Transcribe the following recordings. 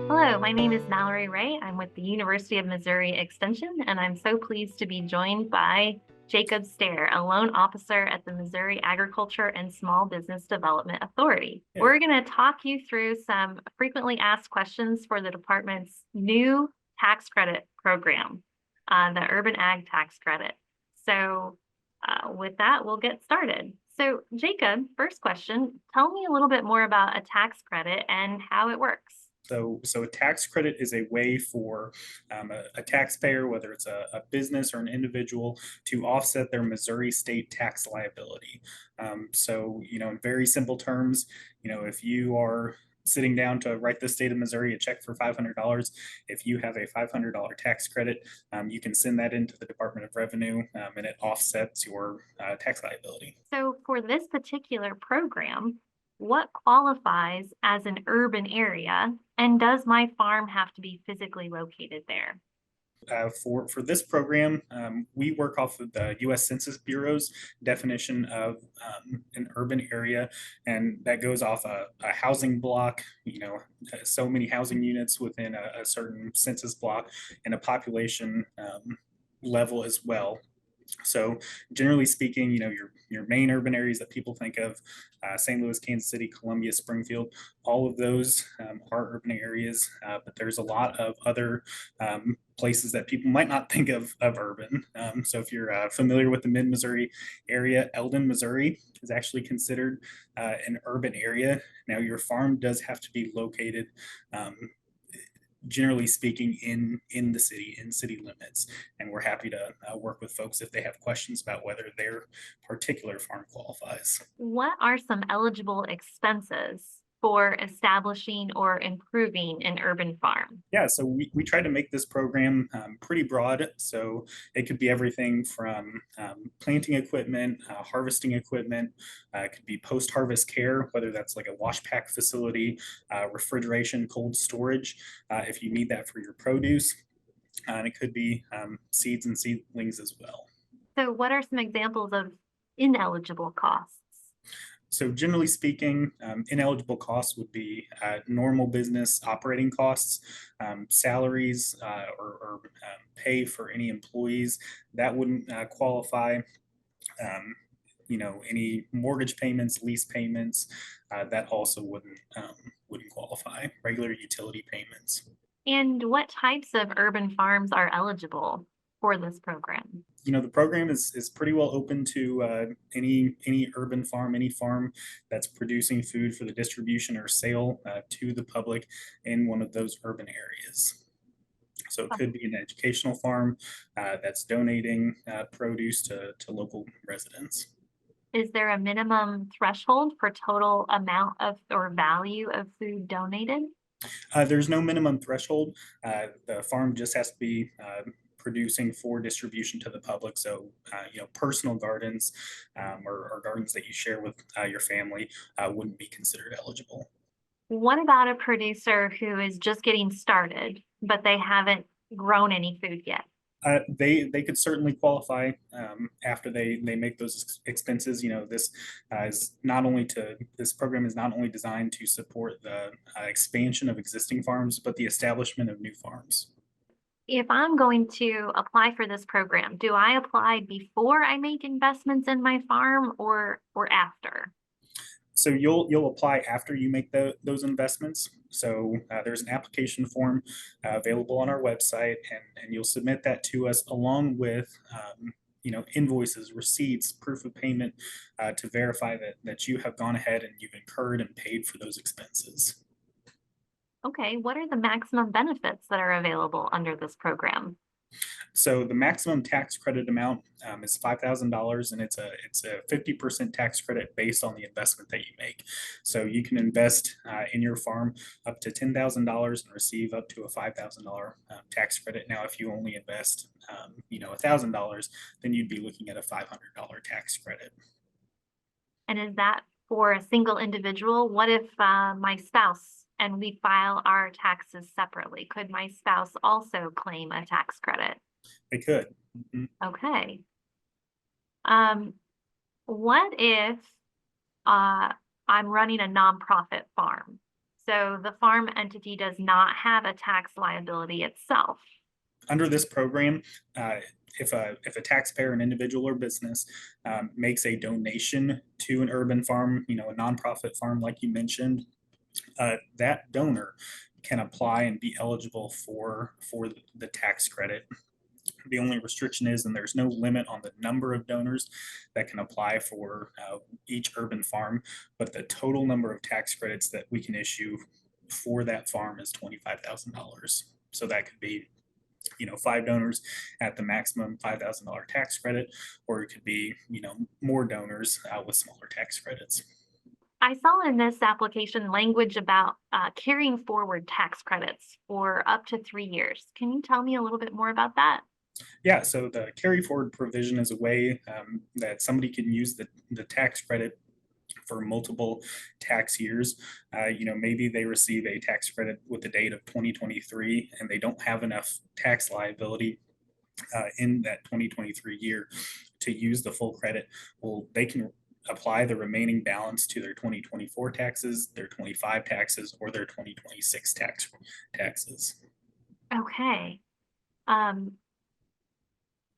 Hello, my name is Mallory Ray. I'm with the University of Missouri Extension, and I'm so pleased to be joined by Jacob Stair, a loan officer at the Missouri Agriculture and Small Business Development Authority. Yeah, We're going to talk you through some frequently asked questions for the department's new tax credit program, the Urban Ag Tax Credit. So, with that, we'll get started. So, Jacob, first question, tell me a little bit more about a tax credit and how it works. so a tax credit is a way for a taxpayer, whether it's a business or an individual, to offset their Missouri state tax liability. In very simple terms, if you are sitting down to write the state of Missouri a check for $500, if you have a $500 tax credit, you can send that into the Department of Revenue, and it offsets your tax liability. So for this particular program, what qualifies as an urban area, and does my farm have to be physically located there? For this program, we work off of the U.S. Census Bureau's definition of an urban area, and that goes off a housing block. So many housing units within a certain census block, and a population level as well. So generally speaking, your main urban areas that people think of, St. Louis, Kansas City, Columbia, Springfield, all of those are urban areas. But there's a lot of other places that people might not think of urban. So if you're familiar with the Mid Missouri area, Eldon, Missouri is actually considered an urban area. Now your farm does have to be located, generally speaking, in the city, in city limits, and we're happy to work with folks if they have questions about whether their particular farm qualifies. What are some eligible expenses for establishing or improving an urban farm? Yeah, so we try to make this program pretty broad. So it could be everything from planting equipment, harvesting equipment. It could be post-harvest care, whether that's like a wash pack facility, refrigeration, cold storage, if you need that for your produce. And it could be seeds and seedlings as well. So what are some examples of ineligible costs? So generally speaking, ineligible costs would be normal business operating costs, salaries, or pay for any employees that wouldn't qualify. Um, any mortgage payments, lease payments, that also wouldn't qualify. Regular utility payments. And what types of urban farms are eligible for this program? The program is pretty well open to any urban farm, any farm that's producing food for the distribution or sale to the public in one of those urban areas. So it could be an educational farm that's donating produce to local residents. Is there a minimum threshold for total amount of or value of food donated? There's no minimum threshold. The farm just has to be producing for distribution to the public. So, personal gardens, or gardens that you share with your family wouldn't be considered eligible. What about a producer who is just getting started, but they haven't grown any food yet? They could certainly qualify after they make those expenses. This program is not only designed to support the expansion of existing farms, but the establishment of new farms. If I'm going to apply for this program, do I apply before I make investments in my farm or after? So you'll apply after you make those investments. So there's an application form available on our website, and you'll submit that to us along with invoices, receipts, proof of payment to verify that you have gone ahead and you've incurred and paid for those expenses. Okay, what are the maximum benefits that are available under this program? So the maximum tax credit amount is $5,000, and it's a 50% tax credit based on the investment that you make. So you can invest in your farm up to $10,000 and receive up to a $5,000 tax credit. Now, if you only invest, $1,000, then you'd be looking at a $500 tax credit. And is that for a single individual? What if my spouse and we file our taxes separately? Could my spouse also claim a tax credit? They could. Mhm. Okay. Um, what if uh, I'm running a nonprofit farm? So the farm entity does not have a tax liability itself. Under this program, if a taxpayer, an individual or business, makes a donation to an urban farm, a nonprofit farm like you mentioned, that donor can apply and be eligible for the tax credit. The only restriction is, and there's no limit on the number of donors that can apply for each urban farm, but the total number of tax credits that we can issue for that farm is $25,000. So that could be 5 donors at the maximum $5,000 tax credit, or it could be, more donors with smaller tax credits. I saw in this application language about carrying forward tax credits for up to 3 years. Can you tell me a little bit more about that? Yeah, so the carry forward provision is a way that somebody can use the tax credit for multiple tax years. Maybe they receive a tax credit with the date of 2023 and they don't have enough tax liability in that 2023 year to use the full credit. Well, they can apply the remaining balance to their 2024 taxes, their 25 taxes, or their 2026 taxes. Okay.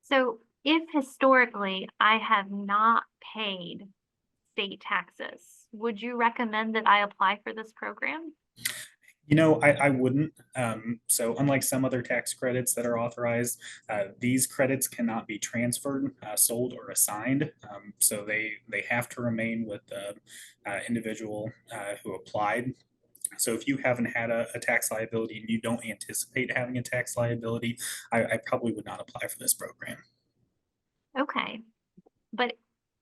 So if historically I have not paid state taxes, would you recommend that I apply for this program? I wouldn't. So unlike some other tax credits that are authorized, these credits cannot be transferred, sold, or assigned. So they have to remain with the individual who applied. So if you haven't had a tax liability and you don't anticipate having a tax liability, I probably would not apply for this program. Okay. But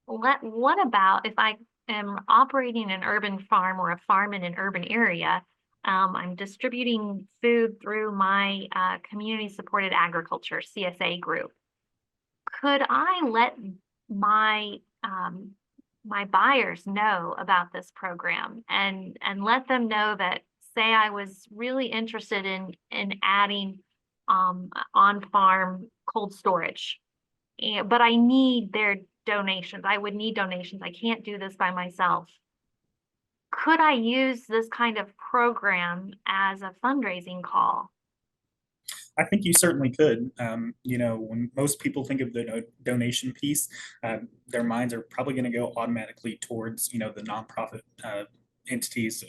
what about if I am operating an urban farm or a farm in an urban area? I'm distributing food through my community supported agriculture CSA group. Could I let my my buyers know about this program and let them know that, say I was really interested in adding on farm cold storage, but I need their donations. I would need donations. I can't do this by myself. Could I use this kind of program as a fundraising call? I think you certainly could. When most people think of the donation piece, their minds are probably going to go automatically towards, the nonprofit entities,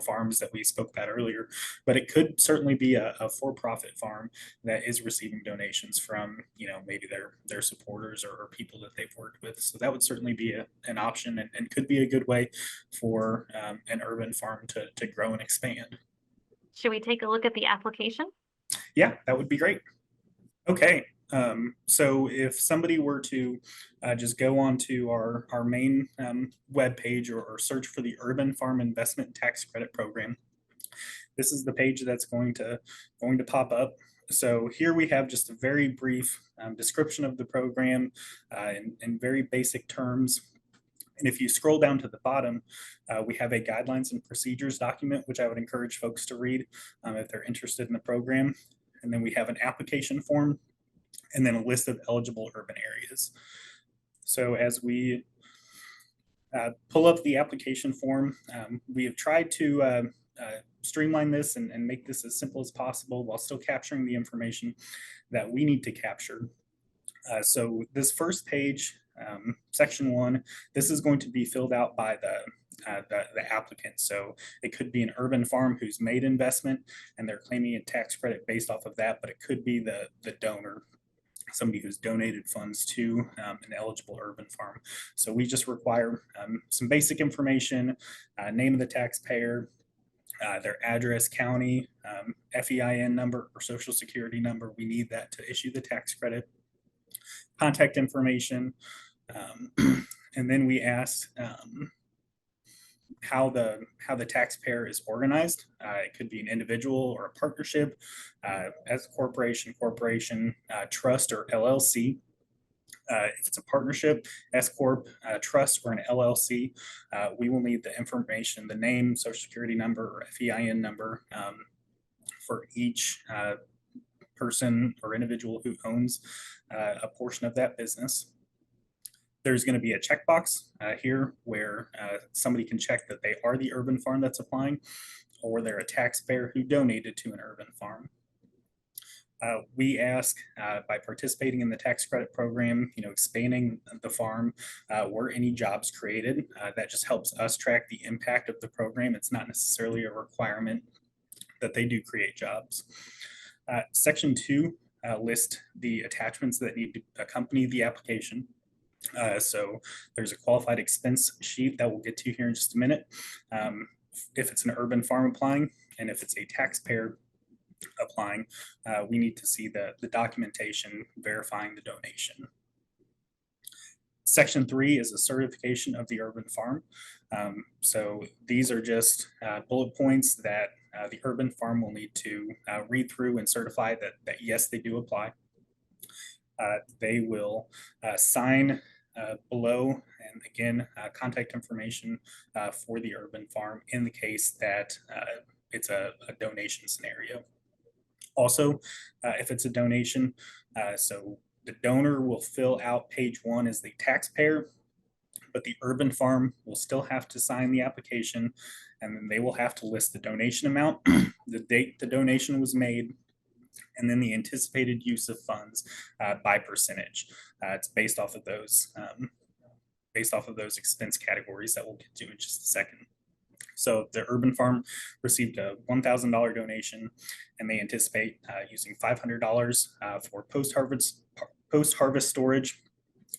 farms that we spoke about earlier. But it could certainly be a for-profit farm that is receiving donations from, maybe their supporters or people that they've worked with. So that would certainly be an option and could be a good way for an urban farm to grow and expand. Should we take a look at the application? Yeah, that would be great. Okay, so if somebody were to just go on to our main web page or search for the Urban Farm Investment Tax Credit Program, this is the page that's going to pop up. So here we have just a very brief description of the program in very basic terms. And if you scroll down to the bottom, we have a guidelines and procedures document, which I would encourage folks to read if they're interested in the program. And then we have an application form and then a list of eligible urban areas. So as we pull up the application form, we have tried to streamline this and make this as simple as possible while still capturing the information that we need to capture. So this first page, section 1, this is going to be filled out by the applicant. So it could be an urban farm who's made investment and they're claiming a tax credit based off of that, but it could be the donor, somebody who's donated funds to an eligible urban farm. So we just require some basic information, name of the taxpayer, their address, county, FEIN number or social security number. We need that to issue the tax credit, contact information, and then we asked how the taxpayer is organized. It could be an individual or a partnership, as a corporation, trust, or LLC. If it's a partnership, S corp, trust, or an LLC, we will need the information, the name, social security number, or FEIN number for each person or individual who owns a portion of that business. There's going to be a checkbox here where somebody can check that they are the urban farm that's applying, or they're a taxpayer who donated to an urban farm. We ask by participating in the tax credit program, expanding the farm, were any jobs created. That just helps us track the impact of the program. It's not necessarily a requirement that they do create jobs. Section 2 lists the attachments that need to accompany the application. So there's a qualified expense sheet that we'll get to here in just a minute. If it's an urban farm applying, and if it's a taxpayer applying, we need to see the documentation verifying the donation. Section 3 is a certification of the urban farm. So these are just bullet points that the urban farm will need to read through and certify that yes, they do apply. They will sign below, and again, contact information for the urban farm in the case that it's a donation scenario. Also, if it's a donation, so the donor will fill out page 1 as the taxpayer, but the urban farm will still have to sign the application, and then they will have to list the donation amount, the date the donation was made, and then the anticipated use of funds by percentage. It's based off of those expense categories that we'll get to in just a second. So the urban farm received a $1,000 donation, and they anticipate using $500 for post-harvest storage.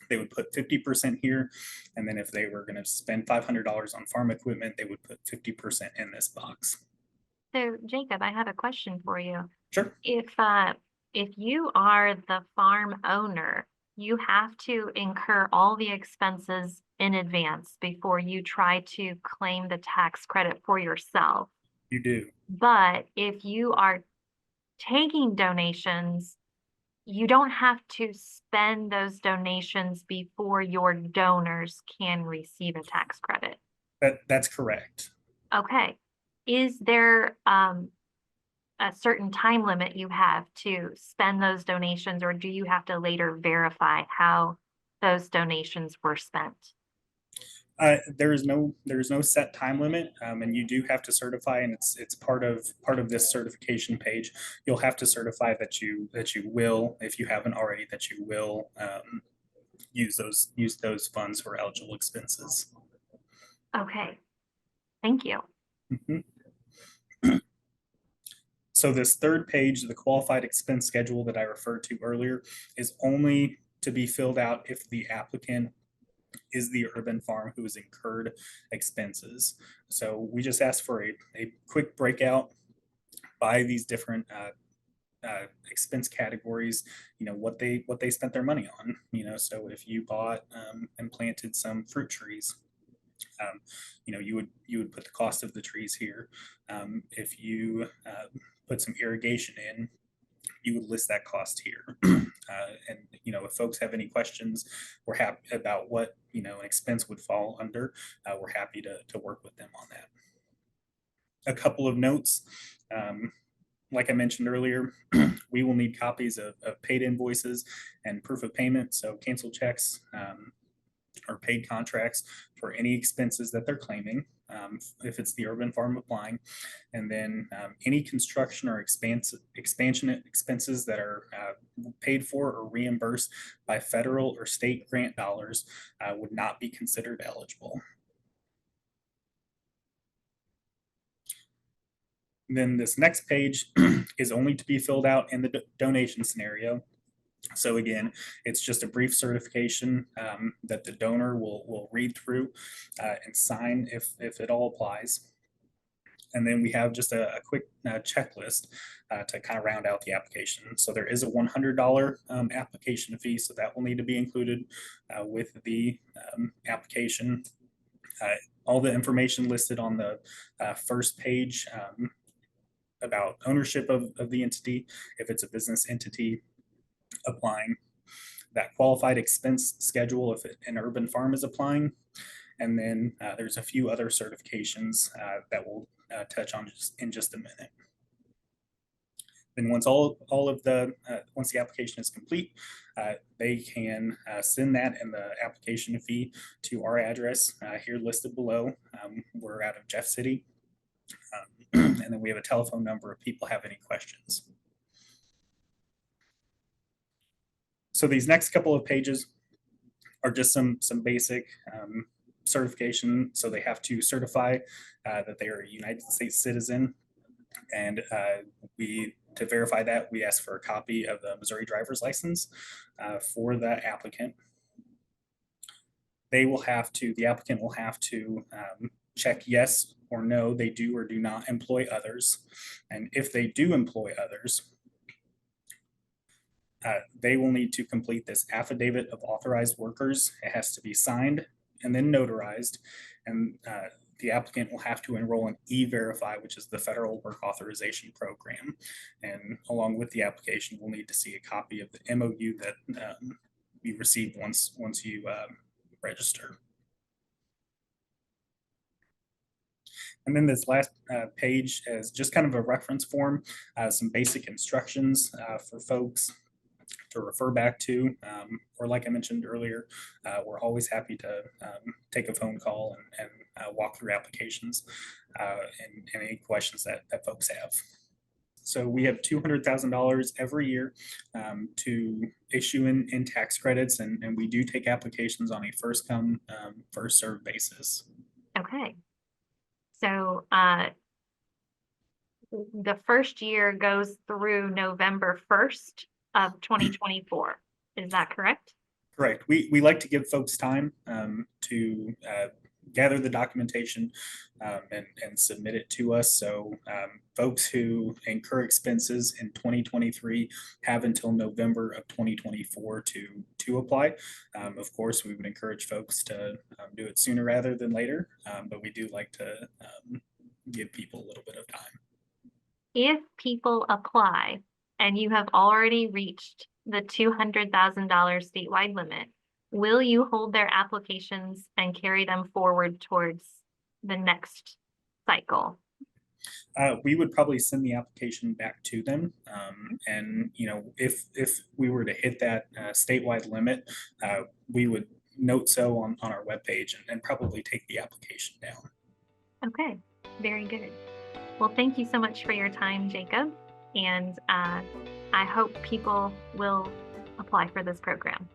They would put 50% here, and then if they were going to spend $500 on farm equipment, they would put 50% in this box. So Jacob, I have a question for you. Sure. If you are the farm owner, you have to incur all the expenses in advance before you try to claim the tax credit for yourself. You do. But if you are taking donations, you don't have to spend those donations before your donors can receive a tax credit. That's correct. Okay. Is there a certain time limit you have to spend those donations, or do you have to later verify how those donations were spent? There is no set time limit, and you do have to certify, and it's part of this certification page. You'll have to certify that you will, if you haven't already, that you will use those funds for eligible expenses. Okay, thank you. Mhm. So this third page, the qualified expense schedule that I referred to earlier, is only to be filled out if the applicant is the urban farm who has incurred expenses. So we just asked for a quick breakout by these different expense categories, what they spent their money on. So if you bought and planted some fruit trees, you would put the cost of the trees here. If you put some irrigation in, you would list that cost here. And if folks have any questions, we're happy about what an expense would fall under. We're happy to work with them on that. A couple of notes. Like I mentioned earlier, we will need copies of paid invoices and proof of payment, so canceled checks or paid contracts for any expenses that they're claiming, if it's the urban farm applying, and then any construction or expansion expenses that are paid for or reimbursed by federal or state grant dollars would not be considered eligible. Then this next page is only to be filled out in the donation scenario. So again, it's just a brief certification that the donor will read through and sign if it all applies. And then we have just a quick checklist to kind of round out the application. So there is a $100 application fee, so that will need to be included with the application. All the information listed on the first page about ownership of the entity, if it's a business entity applying, that qualified expense schedule if an urban farm is applying, and then there's a few other certifications that we'll touch on in just a minute. Then once once the application is complete, they can send that and the application fee to our address here listed below. We're out of Jeff City. And then we have a telephone number if people have any questions. So these next couple of pages are just some basic certification. So they have to certify that they are a United States citizen. And to verify that, we ask for a copy of the Missouri driver's license for the applicant. The applicant will have to check yes or no, they do or do not employ others. And if they do employ others, they will need to complete this affidavit of authorized workers. It has to be signed and then notarized. And the applicant will have to enroll in E-Verify, which is the federal work authorization program. And along with the application, we'll need to see a copy of the MOU that you receive once you register. And then this last page is just kind of a reference form, some basic instructions for folks to refer back to, or like I mentioned earlier, we're always happy to take a phone call and walk through applications and any questions that folks have. So we have $200,000 every year to issue in tax credits, and we do take applications on a first come, first served basis. Okay. So the first year goes through November 1st of 2024. Is that correct? Correct. We like to give folks time to gather the documentation and submit it to us. So folks who incur expenses in 2023 have until November of 2024 to apply. Of course, we would encourage folks to do it sooner rather than later, but we do like to give people a little bit of time. If people apply and you have already reached the $200,000 statewide limit, will you hold their applications and carry them forward towards the next cycle? We would probably send the application back to them. And, you know, if we were to hit that statewide limit, we would note so on our webpage and probably take the application down. Okay, very good. Well, thank you so much for your time, Jacob. And I hope people will apply for this program.